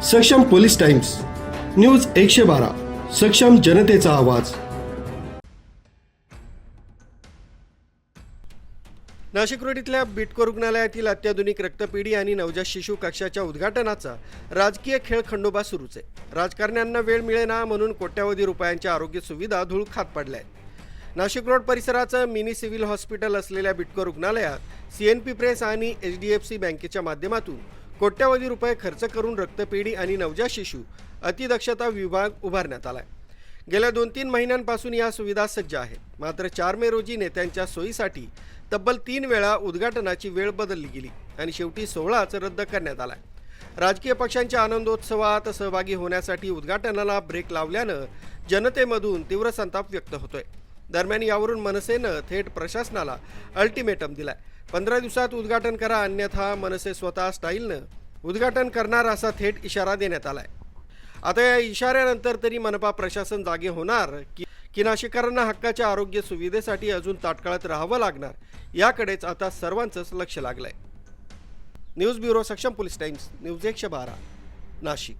सक्षम police times news 112 सक्षम जनतेचा आवाज। नाशिक रोड इथल्या बिटको रुग्णालयातील अत्याधुनिक रक्तपेढी आणि नवजात शिशु कक्षाच्या उद्घाटनाचा राजकीय खेळ खंडोबा सुरूच आहे। राजकारण्यांना वेळ मिळेना म्हणून कोट्यावधी रुपयांच्या आरोग्य सुविधा धूळ खात पडल्या आहेत। नाशिक रोड परिसराचं मिनी सिव्हिल हॉस्पिटल असलेल्या बिटको रुग्णालयात सीएनपी प्रेस आणि एचडीएफसी बँकेच्या माध्यमातून कोट्यावधी रुपये खर्च करून रक्तपेढी आणि नवजात शिशु अतिदक्षता विभाग उभारण्यात आलाय। गेल्या 2-3 महिन्यांपासून या सुविधा सज्ज आहेत। मात्र 4 मे रोजी नेत्यांच्या सोयीसाठी तब्बल 3 वेळा उद्घाटनाची वेळ बदलली गेली आणि शेवटी सोहळाच रद्द करण्यात आलाय। राजकीय पक्षांच्या आनंदोत्सवात सहभागी होण्यासाठी उद्घाटनाला ब्रेक लावल्यानं जनतेमधून तीव्र संताप व्यक्त होतोय। दरम्यान यावरून मनसेनं थेट प्रशासनाला अल्टिमेटम दिलाय। 15 दिवसात उद्घाटन करा, अन्यथा मनसे स्वतः स्टाईलनं उद्घाटन करणार असा थेट इशारा देण्यात आलाय। आता या इशाऱ्यानंतर तरी मनपा प्रशासन जागे होणार की नाशिककरांना हक्काच्या आरोग्य सुविधेसाठी अजून ताटकळत राहावं लागणार, याकडेच आता सर्वांचंच लक्ष लागलंय। न्यूज ब्युरो, सक्षम पोलीस टाइम्स, न्यूज 112 नाशिक।